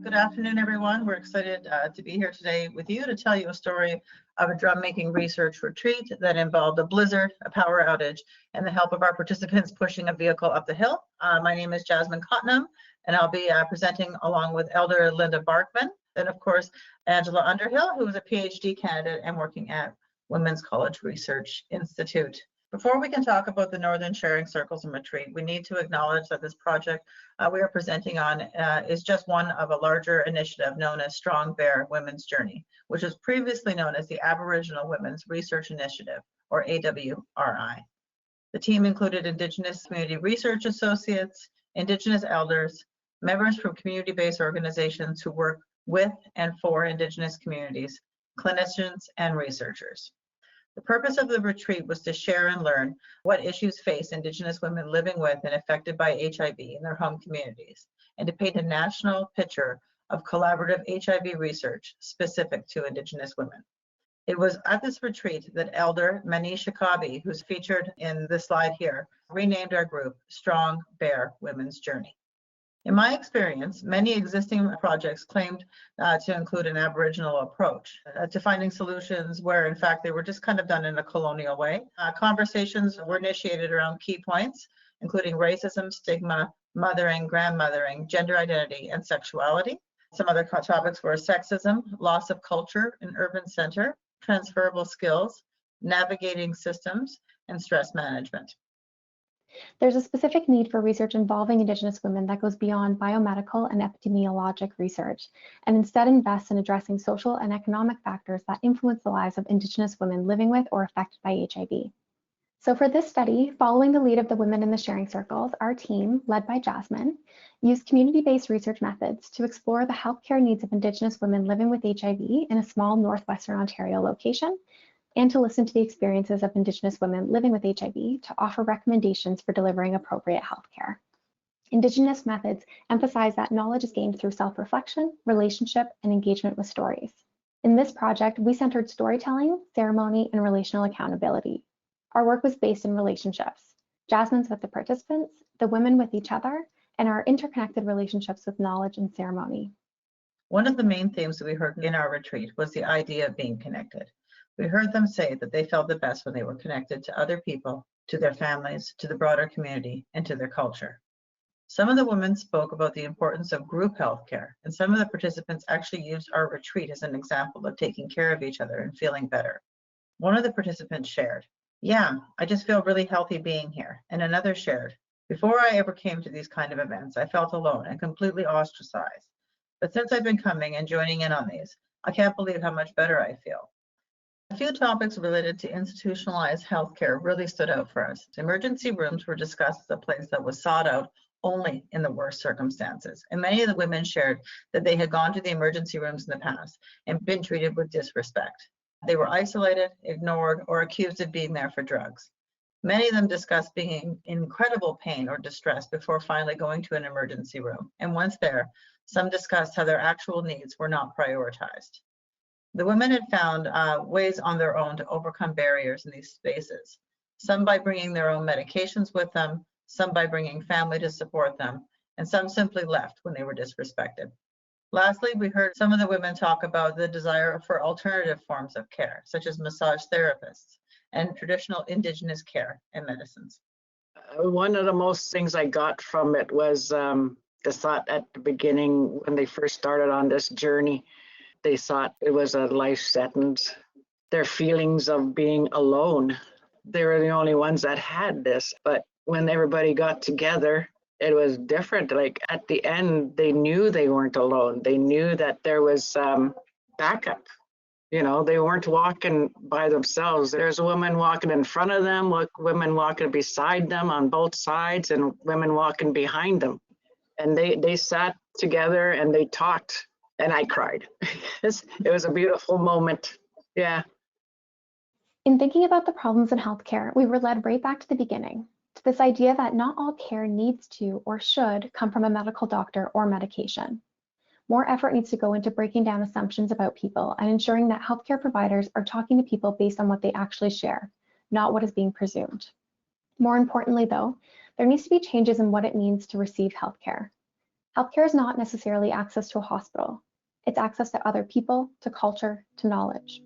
Good afternoon, everyone. We're excited to be here today with you to tell you a story of a drum-making research retreat that involved a blizzard, a power outage, and the help of our participants pushing a vehicle up the hill. My name is Jasmine Cottenham, and I'll be presenting along with Elder Linda Barkman, and of course, Angela Underhill, who is a PhD candidate and working at Women's College Research Institute. Before we can talk about the Northern Sharing Circles and Retreat, we need to acknowledge that this project we are presenting on is just one of a larger initiative known as Strong Bear Women's Journey, which was previously known as the Aboriginal Women's Research Initiative, or AWRI. The team included Indigenous Community Research Associates, Indigenous elders, members from community-based organizations who work with and for Indigenous communities, clinicians, and researchers. The purpose of the retreat was to share and learn what issues face Indigenous women living with and affected by HIV in their home communities, and to paint a national picture of collaborative HIV research specific to Indigenous women. It was at this retreat that Elder Manisha Kabi, who's featured in this slide here, renamed our group Strong Bear Women's Journey. In my experience, many existing projects claimed to include an Aboriginal approach to finding solutions where, in fact, they were just kind of done in a colonial way. Conversations were initiated around key points, including racism, stigma, mothering, grandmothering, gender identity, and sexuality. Some other topics were sexism, loss of culture in urban center, transferable skills, navigating systems, and stress management. There's a specific need for research involving Indigenous women that goes beyond biomedical and epidemiologic research, and instead invests in addressing social and economic factors that influence the lives of Indigenous women living with or affected by HIV. So for this study, following the lead of the women in the sharing circles, our team, led by Jasmine, used community-based research methods to explore the healthcare needs of Indigenous women living with HIV in a small Northwestern Ontario location, and to listen to the experiences of Indigenous women living with HIV to offer recommendations for delivering appropriate healthcare. Indigenous methods emphasize that knowledge is gained through self-reflection, relationship, and engagement with stories. In this project, we centered storytelling, ceremony, and relational accountability. Our work was based in relationships. Jasmine's with the participants, the women with each other, and our interconnected relationships with knowledge and ceremony. One of the main themes that we heard in our retreat was the idea of being connected. We heard them say that they felt the best when they were connected to other people, to their families, to the broader community, and to their culture. Some of the women spoke about the importance of group healthcare, and some of the participants actually used our retreat as an example of taking care of each other and feeling better. One of the participants shared, "Yeah, I just feel really healthy being here." And another shared, "Before I ever came to these kind of events, I felt alone and completely ostracized. But since I've been coming and joining in on these, I can't believe how much better I feel." A few topics related to institutionalized healthcare really stood out for us. Emergency rooms were discussed as a place that was sought out only in the worst circumstances. And many of the women shared that they had gone to the emergency rooms in the past and been treated with disrespect. They were isolated, ignored, or accused of being there for drugs. Many of them discussed being in incredible pain or distress before finally going to an emergency room. And once there, some discussed how their actual needs were not prioritized. The women had found ways on their own to overcome barriers in these spaces, some by bringing their own medications with them, some by bringing family to support them, and some simply left when they were disrespected. Lastly, we heard some of the women talk about the desire for alternative forms of care, such as massage therapists and traditional Indigenous care and medicines. One of the most things I got from it was the thought at the beginning when they first started on this journey. They thought it was a life sentence. Their feelings of being alone, they were the only ones that had this. But when everybody got together, it was different. Like at the end, they knew they weren't alone. They knew that there was backup. You know, they weren't walking by themselves. There's a woman walking in front of them, women walking beside them on both sides, and women walking behind them. And they sat together and they talked. And I cried. It was a beautiful moment. Yeah. In thinking about the problems in healthcare, we were led right back to the beginning, to this idea that not all care needs to or should come from a medical doctor or medication. More effort needs to go into breaking down assumptions about people and ensuring that healthcare providers are talking to people based on what they actually share, not what is being presumed. More importantly, though, there needs to be changes in what it means to receive healthcare. Healthcare is not necessarily access to a hospital. It's access to other people, to culture, to knowledge.